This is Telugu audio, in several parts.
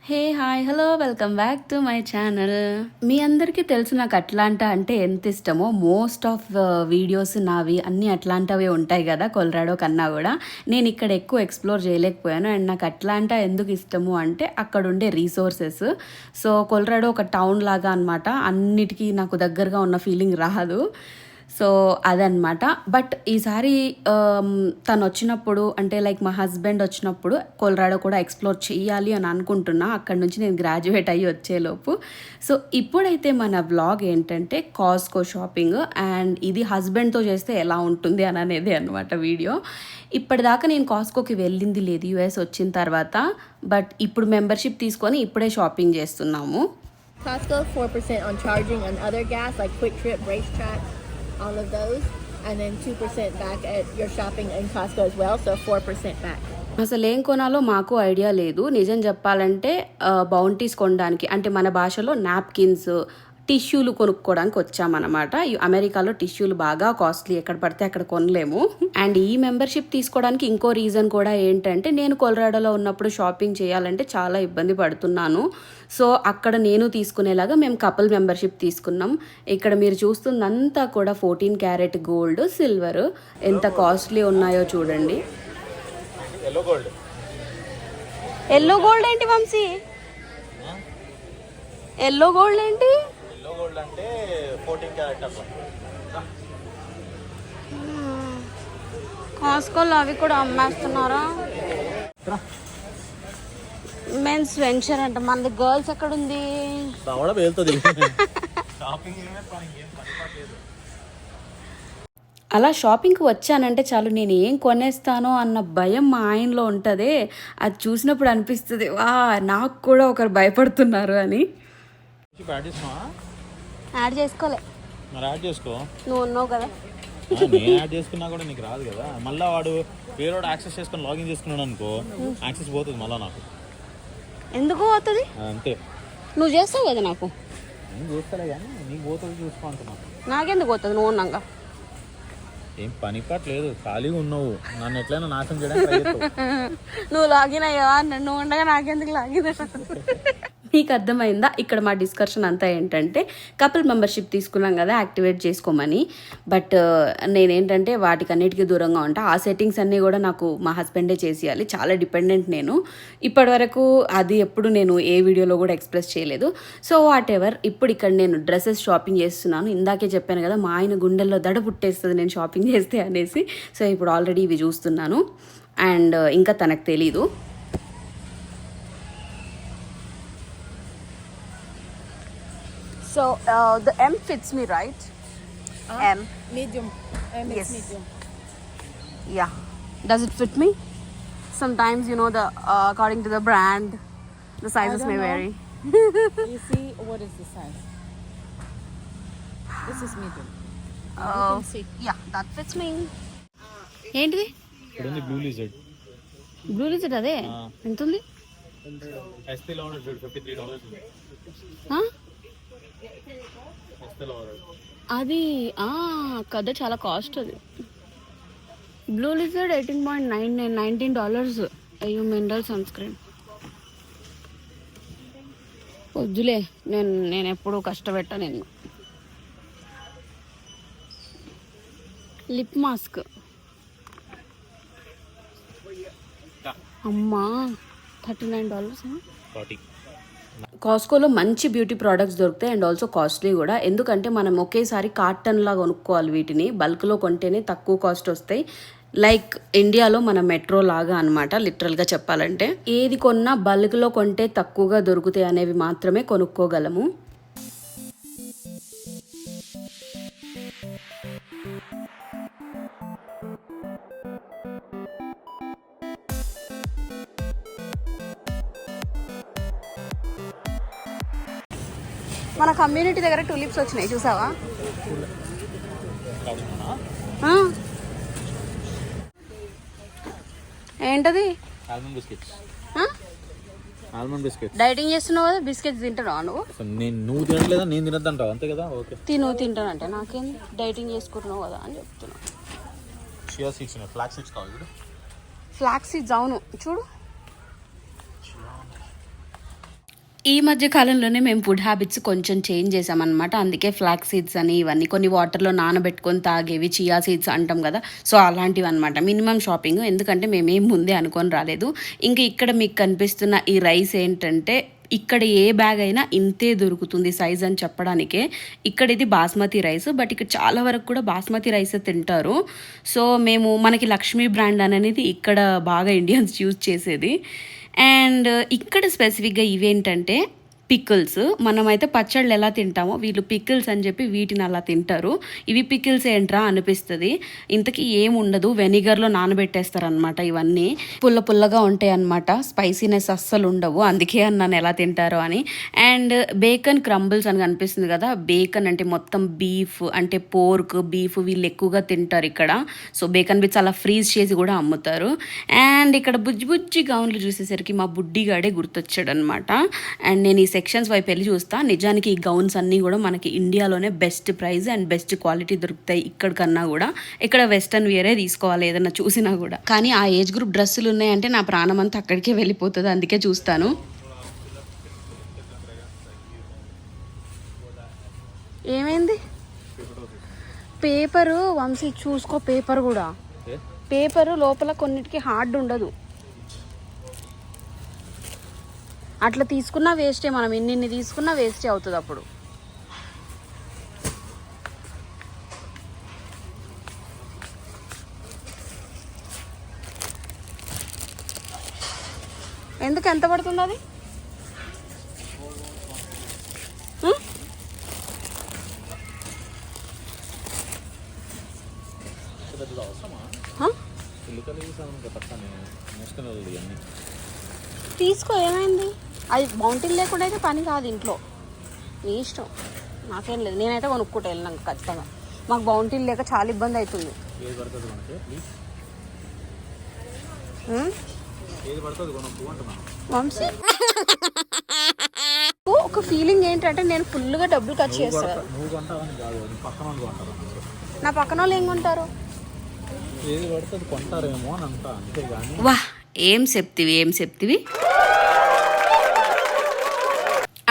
Hey hi hello welcome back to my channel. మీ అందరికీ తెలుసు నాకు అట్లాంటా అంటే ఎంత ఇష్టమో. మోస్ట్ ఆఫ్ వీడియోస్ నావి అన్నీ అట్లాంటివే ఉంటాయి కదా, కొలరాడో కన్నా కూడా. నేను ఇక్కడ ఎక్కువ ఎక్స్ప్లోర్ చేయలేకపోయాను. అండ్ నాకు అట్లాంటా ఎందుకు ఇష్టము అంటే అక్కడ ఉండే రీసోర్సెస్. సో కొలరాడో ఒక టౌన్ లాగా అనమాట, అన్నిటికీ నాకు దగ్గరగా ఉన్న ఫీలింగ్ రాదు. సో అదనమాట. బట్ ఈసారి తను వచ్చినప్పుడు అంటే లైక్ మా హస్బెండ్ వచ్చినప్పుడు కొలరాడో కూడా ఎక్స్ప్లోర్ చేయాలి అని అనుకుంటున్నా, అక్కడ నుంచి నేను గ్రాడ్యుయేట్ అయ్యి వచ్చేలోపు. సో ఇప్పుడైతే మన వ్లాగ్ ఏంటంటే కాస్కో షాపింగ్, అండ్ ఇది హస్బెండ్తో చేస్తే ఎలా ఉంటుంది అని అనేది అనమాట వీడియో. ఇప్పటిదాకా నేను కాస్కోకి వెళ్ళింది లేదు యూఎస్ వచ్చిన తర్వాత, బట్ ఇప్పుడు మెంబర్షిప్ తీసుకొని ఇప్పుడే షాపింగ్ చేస్తున్నాము. Costco 4% on charging and other gas like Quick Trip, Racetrack, all of those, and then 2% back at your shopping in Costco as well, so 4% back. అసలు ఏం కొనాలో మాకు ఐడియా లేదు నిజం చెప్పాలంటే. బౌంటీస్ కొనడానికి అంటే మన భాషలో నాప్కిన్స్, టిష్యూలు కొనుక్కోవడానికి వచ్చామన్నమాట. అమెరికాలో టిష్యూలు బాగా కాస్ట్లీ, ఎక్కడ పడితే అక్కడ కొనలేము. అండ్ ఈ మెంబర్షిప్ తీసుకోవడానికి ఇంకో రీజన్ కూడా ఏంటంటే, నేను కొలరాడోలో ఉన్నప్పుడు షాపింగ్ చేయాలంటే చాలా ఇబ్బంది పడుతున్నాను. సో అక్కడ నేను తీసుకునేలాగా మేము కపుల్ మెంబర్షిప్ తీసుకున్నాం. ఇక్కడ మీరు చూస్తుందంతా కూడా 14 క్యారెట్ గోల్డ్, సిల్వర్ ఎంత కాస్ట్లీ ఉన్నాయో చూడండి. ఎల్లో గోల్డ్ ఏంటి వంశీ? ఎల్లో గోల్డ్ ఏంటి? గోల్డ్ అంటే 14 క్యారెట్ అట్లా. కాస్కోలో అవి కూడా అమ్మేస్తున్నారా? మెన్స్ వెంచర్ అంట. మనది గర్ల్స్ ఎక్కడ ఉంది? అలా షాపింగ్కి వచ్చానంటే చాలు, నేను ఏం కొనేస్తానో అన్న భయం మా ఆయనలో ఉంటుంది. అది చూసినప్పుడు అనిపిస్తుంది, వా నాకు కూడా ఒకరు భయపడుతున్నారు అని. యాడ్ చేసుకోలే, మరి యాడ్ చేసుకో. నువ్వు ఉన్నావు కదా. నేను యాడ్ చేసుకున్నా కూడా నీకు రాదు కదా. మళ్ళీ వాడు వేరే యాక్సెస్ చేసుకుని లాగిన్ చేసుకున్నాడు అనుకో, యాక్సెస్ పోతుంది మళ్ళీ నాకు. ఎందుకు పోతుంది? అంతే, నువ్వు చేస్తావు కదా నాకు. నేను చేస్తాలే కానీ నీకు పోతుంది చూసుకో అంటున్నా. నాకెందుకు పోతుంది? నువ్వు ఉన్నాగా. ఏం పని పట్టలేదు, ఖాళీగా ఉన్నావు, నన్ను ఎట్లయినా నాశనం చేయడానికి. నువ్వు లాగిన్ అయ్యావా? నువ్వు ఉండగా నాకెందుకు లాగిన్? నీకు అర్థమైందా? ఇక్కడ మా డిస్కషన్ అంతా ఏంటంటే, కపుల్ మెంబర్షిప్ తీసుకున్నాం కదా యాక్టివేట్ చేసుకోమని. బట్ నేనేంటంటే వాటికన్నిటికీ దూరంగా ఉంటా. ఆ సెట్టింగ్స్ అన్నీ కూడా నాకు మా హస్బెండే చేసేయాలి. చాలా డిపెండెంట్ నేను. ఇప్పటివరకు అది ఎప్పుడు నేను ఏ వీడియోలో కూడా ఎక్స్ప్రెస్ చేయలేదు. So what ever. ఇప్పుడు ఇక్కడ నేను డ్రెస్సెస్ షాపింగ్ చేస్తున్నాను. ఇందాకే చెప్పాను కదా, మా ఆయన గుండెల్లో దడ పుట్టేస్తుంది నేను షాపింగ్ చేస్తే అనేసి. సో ఇప్పుడు ఆల్రెడీ ఇవి చూస్తున్నాను, అండ్ ఇంకా తనకు తెలీదు. So the M fits me, right? M. Medium. Yes. Yeah. Does it fit me? Sometimes, you know, according to the brand, the sizes may vary. You see, what is the size? This is medium. You can see. Yeah, that fits me. ఏంటిది? ఇక్కడ ఉంది బ్లూ లిజర్డ్. బ్లూ లిజర్డ్ అదే ఎంత ఉంది? ఎస్టీ లో ఉంది $53. అది కదా చాలా కాస్ట్. అది బ్లూ లిజర్డ్ $18.99 అయ్యో మినరల్ సన్ స్క్రీన్. వద్దులే, నేను ఎప్పుడు కష్టపెట్టా. నేను లిప్ మాస్క్ అమ్మా $39. కాస్కోలో మంచి బ్యూటీ ప్రోడక్ట్స్ దొరుకుతాయి, అండ్ ఆల్సో కాస్ట్లీ కూడా. ఎందుకంటే మనం ఒకేసారి కార్టన్లా కొనుక్కోవాలి వీటిని. బల్క్లో కొంటేనే తక్కువ కాస్ట్ వస్తాయి. లైక్ ఇండియాలో మన మెట్రో లాగా అనమాట లిటరల్గా చెప్పాలంటే. ఏది కొన్నా బల్క్లో కొంటే తక్కువగా దొరుకుతాయి అనేవి మాత్రమే కొనుక్కోగలము. మన కమ్యూనిటీ దగ్గర టూలిప్స్ వచ్చినాయి చూసావా? ఏంటది? Almond biscuits. డైటింగ్ చేస్తున్నావు కదా, బిస్కెట్స్ తింటున్నావా నువ్వు? నువ్వు తినట్లేదా, నేను తినద్దంటావు అంతే కదా. ఓకే తింటానంటే నాకేం, డైటింగ్ చేసుకుంటున్నావు కదా అని చెప్తున్నా. చియా సీడ్స్, ఫ్లాక్స్ సీడ్స్ కావాలి. ఫ్లాక్స్ సీడ్స్ అవును చూడు. ఈ మధ్య కాలంలోనే మేము ఫుడ్ హ్యాబిట్స్ కొంచెం చేంజ్ చేసామన్నమాట. అందుకే ఫ్లాక్స్ సీడ్స్ అని ఇవన్నీ కొన్ని వాటర్‌లో నానబెట్టుకొని తాగేవి చియా సీడ్స్ అంటాం కదా! సో, అలాంటివన్నమాట. మినిమమ్ షాపింగ్ ఎందుకంటే మేమేం ముందే అనుకోని రాలేదు. ఇంక ఇక్కడ మీకు కనిపిస్తున్న ఈ రైస్ ఏంటంటే ఇక్కడ ఏ బ్యాగ్ అయినా ఇంతే దొరుకుతుంది సైజ్ అని చెప్పడానికే. ఇక్కడ ఇది బాస్మతి రైస్. బట్ ఇక్కడ చాలా వరకు కూడా బాస్మతి రైసే తింటారు. సో, మేము మనకి లక్ష్మీ బ్రాండ్ అనేది ఇక్కడ బాగా ఇండియన్స్ యూజ్ చేసేది. అండ్ ఇక్కడ స్పెసిఫిక్‌గా ఇవేంటంటే పికిల్స్. మనమైతే పచ్చళ్ళు ఎలా తింటామో వీళ్ళు పికిల్స్ అని చెప్పి వీటిని అలా తింటారు. ఇవి పికిల్స్ ఏంట్రా అనిపిస్తది. ఇంతకీ ఏముండదు. వెనిగర్‌లో నానబెట్టేస్తారనమాట ఇవన్నీ. పుల్ల పుల్లగా ఉంటాయన్నమాట. స్పైసీనెస్ అస్సలు ఉండవు. అందుకే అన్నాను ఎలా తింటారో అని. అండ్ బేకన్ క్రంబుల్స్ అని కనిపిస్తుంది కదా! బేకన్ అంటే మొత్తం బీఫ్ అంటే పోర్క్, బీఫ్ వీళ్ళు ఎక్కువగా తింటారు ఇక్కడ. సో, బేకన్ బిట్స్ అలా ఫ్రీజ్ చేసి కూడా అమ్ముతారు. అండ్ ఇక్కడ బుజ్జి బుజ్జి గౌన్లు చూసేసరికి మా బుడ్డిగాడే గుర్తొచ్చాడనమాట. అండ్ నేను ఈ సెక్షన్స్ వైపు వెళ్ళి చూస్తా. నిజానికి ఈ గౌన్స్ అన్నీ కూడా మనకి ఇండియాలోనే best price and best quality దొరుకుతాయి ఇక్కడ కన్నా కూడా. ఇక్కడ వెస్టర్న్ వేరే తీసుకోవాలి ఏదన్నా చూసినా కూడా. కానీ ఆ ఏజ్ గ్రూప్ డ్రెస్సులు ఉన్నాయంటే నా ప్రాణం అంతా అక్కడికే వెళ్ళిపోతుంది. అందుకే చూస్తాను. ఏమైంది పేపరు వంశీ చూసుకో. పేపర్ కూడా పేపరు లోపల కొన్నిటికి హార్డ్ ఉండదు. అట్లా తీసుకున్నా వేస్టే. మనం ఇన్ని తీసుకున్నా వేస్టే అవుతుంది అప్పుడు. ఎందుకు ఎంత పడుతుంది అది? తీసుకో ఏమైంది? అది బౌంటీలు లేకుండా అయితే పని కాదు ఇంట్లో. నీ ఇష్టం, నాకేం లేదు. నేనైతే కొనుక్కుంటా వెళ్ళినాక ఖచ్చితంగా. మాకు బౌంటీలు లేక చాలా ఇబ్బంది అవుతుంది. వంశీ ఒక ఫీలింగ్ ఏంటంటే నేను ఫుల్గా డబ్బులు ఖర్చు చేస్తాను. నా పక్కన వాళ్ళు ఏం కొంటారు? వా ఏం చెప్తివి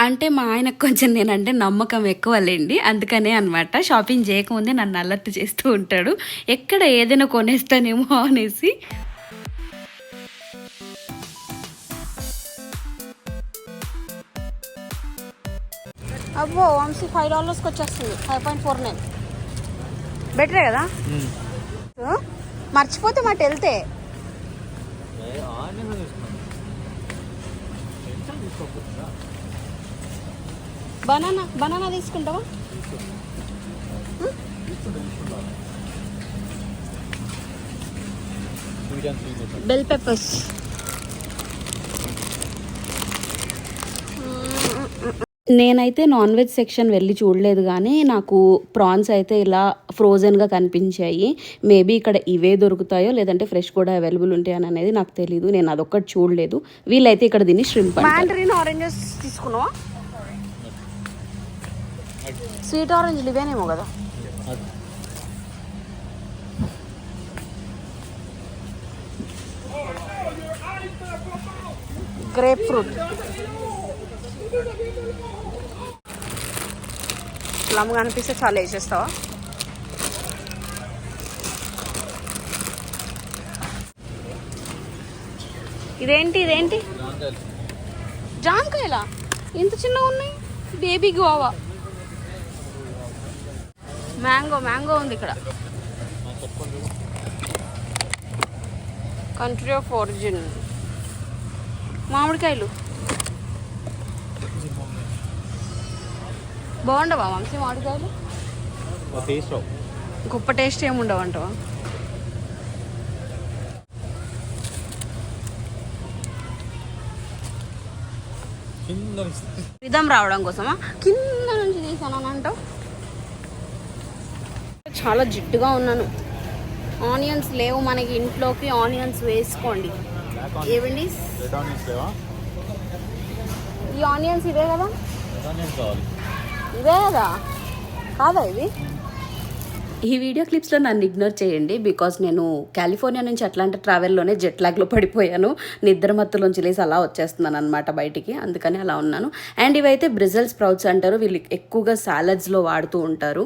అంటే మా ఆయనకు కొంచెం నేనంటే నమ్మకం ఎక్కువ లేండి. అందుకనే అనమాట షాపింగ్ చేయకముందే నన్ను అలర్ట్ చేస్తూ ఉంటాడు. ఎక్కడ ఏదైనా కొనేస్తానేమో అనేసి. అబ్బో వంశీ $5 వచ్చేస్తుంది. 5.49 బెటరే కదా. మర్చిపోతే మాట వెళ్తే బనానా తీసుకుంటావా? బెల్ పెప్పర్స్ నేనైతే నాన్ వెజ్ సెక్షన్ వెళ్ళి చూడలేదు కానీ నాకు ప్రాన్స్ అయితే ఇలా ఫ్రోజన్గా కనిపించాయి. మేబీ ఇక్కడ ఇవే దొరుకుతాయో లేదంటే ఫ్రెష్ కూడా అవైలబుల్ ఉంటాయని అనేది నాకు తెలీదు. నేను అదొక్కటి చూడలేదు. వీళ్ళైతే ఇక్కడ దీన్ని ష్రింప్ మ్యాండరిన్ ఆరెంజెస్ తీసుకున్నావా? స్వీట్ ఆరెంజ్ ఇవేనేమో కదా. గ్రేప్ ఫ్రూట్ ప్లమ్ కనిపిస్తే చాలా వేసేస్తావా? ఇదేంటి జాంకాయలా? ఇంత చిన్నగా ఉన్నాయి. Baby guava. మ్యాంగో ఉంది ఇక్కడ. Country of origin. మామిడికాయలు బాగుండవా వంశీ? మామిడికాయలు గొప్ప టేస్ట్ ఏముండవు అంటవా? రిధం రావడం కోసమా కింద నుంచి తీసాను అంటావు? చాలా జిడ్డుగా ఉన్నాను. ఆనియన్స్ లేవు మనకి ఇంట్లోకి. ఆనియన్స్ వేసుకోండి. ఏవండి ఈ ఆనియన్స్ ఇవే కదా? ఇవే కదా కాదా ఇవి? ఈ వీడియో క్లిప్స్లో నన్ను ఇగ్నోర్ చేయండి, బికాస్ నేను కాలిఫోర్నియా నుంచి అట్లాంటి ట్రావెల్లోనే జెట్ లాగ్లో పడిపోయాను. నిద్ర మత్తులోంచి లేసి అలా వచ్చేస్తున్నాను అనమాట బయటికి, అందుకని అలా ఉన్నాను. అండ్ ఇవైతే బ్రిజల్ స్ప్రౌట్స్ అంటారు, వీళ్ళు ఎక్కువగా సాలడ్స్లో వాడుతూ ఉంటారు.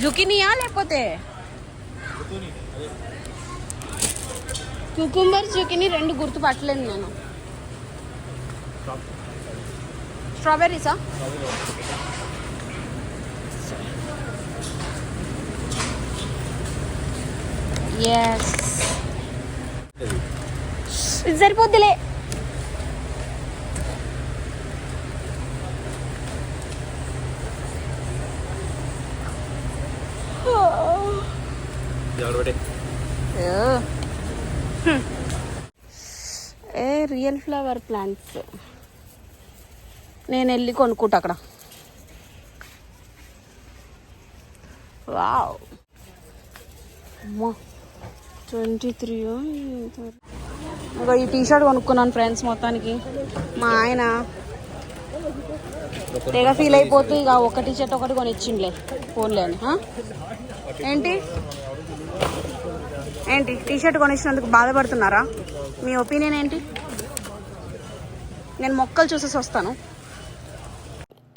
జుకినియా లేకపోతే కుకుంబర్ జుకిని రెండు గుర్తుపట్టలేదు నేను. స్ట్రాబెర్రీసా? ఎస్, ఇది సరిపోద్దిలే. ఏ రియల్ ఫ్లవర్ ప్లాంట్స్ నేను వెళ్ళి కొనుక్కుంటా అక్కడ. వావ్, 23. ఈ టీషర్ట్ కొనుక్కున్నాను ఫ్రెండ్స్. మొత్తానికి మా ఆయన తెగ ఫీల్ అయిపోతూ ఇక ఒక టీషర్ట్ ఒకటి కొనిచ్చిండ్లే, ఫోన్లే అని. ఏంటి ఏంటి టీషర్ట్ కొనిచ్చినందుకు బాధపడుతున్నారా? మీ ఒపీనియన్ ఏంటి? నేను మొక్కలు చూసేసి వస్తాను.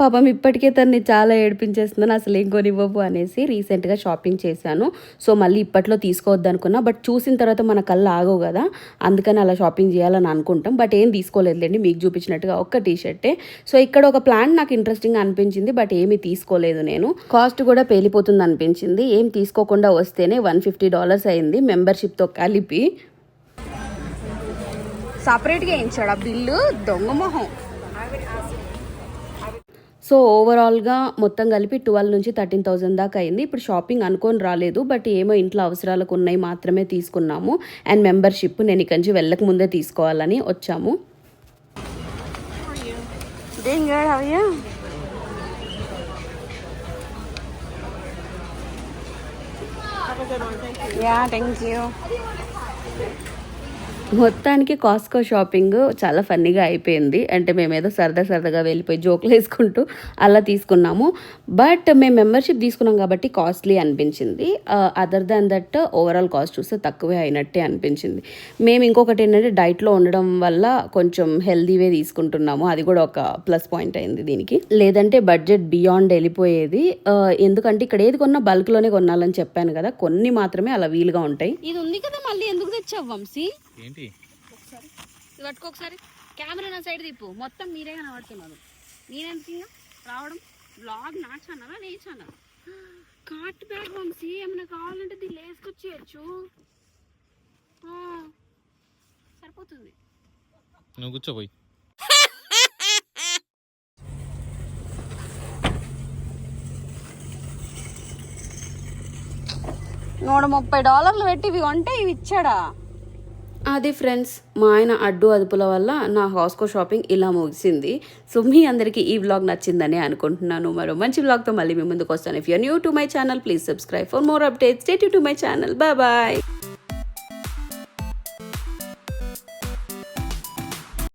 పాపం ఇప్పటికే తన్ని చాలా ఏడిపించేస్తున్నాను, అసలు ఏం కొనివ్వవు అనేసి. రీసెంట్గా షాపింగ్ చేశాను, సో మళ్ళీ ఇప్పట్లో తీసుకోవద్దు అనుకున్నా. బట్ చూసిన తర్వాత మన కళ్ళు ఆగవు కదా, అందుకని అలా షాపింగ్ చేయాలని అనుకుంటాం. బట్ ఏం తీసుకోలేదులేండి, మీకు చూపించినట్టుగా ఒక్క టీషర్టే. సో ఇక్కడ ఒక ప్లాంట్ నాకు ఇంట్రెస్టింగ్ అనిపించింది, బట్ ఏమీ తీసుకోలేదు నేను. కాస్ట్ కూడా పేలిపోతుంది అనిపించింది. ఏం తీసుకోకుండా వస్తేనే $150 అయింది మెంబర్షిప్తో కలిపి. సపరేట్గా వేయించాడు ఆ బిల్లు, దొంగ మొహం. సో ఓవరాల్గా మొత్తం కలిపి 12 నుంచి 13,000 దాకా అయింది. ఇప్పుడు షాపింగ్ అనుకొని రాలేదు, బట్ ఏమో ఇంట్లో అవసరాలకు ఉన్నాయి మాత్రమే తీసుకున్నాము. అండ్ మెంబర్షిప్ నేను ఇక్కడి నుంచి వెళ్ళక ముందే తీసుకోవాలని వచ్చాము. Thank you. మొత్తానికి కాస్కో షాపింగ్ చాలా ఫన్నీగా అయిపోయింది. అంటే మేమేదో సరదాగా వెళ్ళిపోయి జోకులు వేసుకుంటూ అలా తీసుకున్నాము. బట్ మేము మెంబర్షిప్ తీసుకున్నాం కాబట్టి కాస్ట్లీ అనిపించింది. Other than that overall cost చూస్తే తక్కువే అయినట్టే అనిపించింది. మేము ఇంకొకటి ఏంటంటే డైట్లో ఉండడం వల్ల కొంచెం హెల్దీవే తీసుకుంటున్నాము, అది కూడా ఒక ప్లస్ పాయింట్ అయింది దీనికి. లేదంటే బడ్జెట్ బియాండ్ వెళ్ళిపోయేది. ఎందుకంటే ఇక్కడ ఏది కొన్నా బల్క్లోనే కొనాలని చెప్పాను కదా, కొన్ని మాత్రమే అలా వీలుగా ఉంటాయి. ఇది ఉంది కదా, మళ్ళీ ఎందుకు తెచ్చావు వంశీ? ఏంటి ఒకసారి కెమెరా నా సైడ్ తిప్పు, మొత్తం మీరే కనబడుతున్నారు. నేనెందుకు రావడం? బ్లాగ్ నా ఛానలా నీ ఛానల్? కార్ట్ బ్యాగ్ వంశీ, ఏమైనా కావాలంటే దీన్ని వేసుకొచ్చేయచ్చు, సరిపోతుంది. నువ్వు కూర్చోపోయి. $130 పెట్టి ఇవి కొంటే ఇవి ఇచ్చాడా? అది ఫ్రెండ్స్, మా ఆయన అడ్డు అదుపుల వల్ల నా కాస్కో షాపింగ్ ఇలా ముగిసింది. సో మీ అందరికీ ఈ వ్లాగ్ నచ్చిందని అనుకుంటున్నాను. మరో మంచి వ్లాగ్తో మళ్ళీ మీ ముందుకు వస్తాను. If you are new to my channel, please subscribe for more updates. Stay tuned to my channel. Bye bye.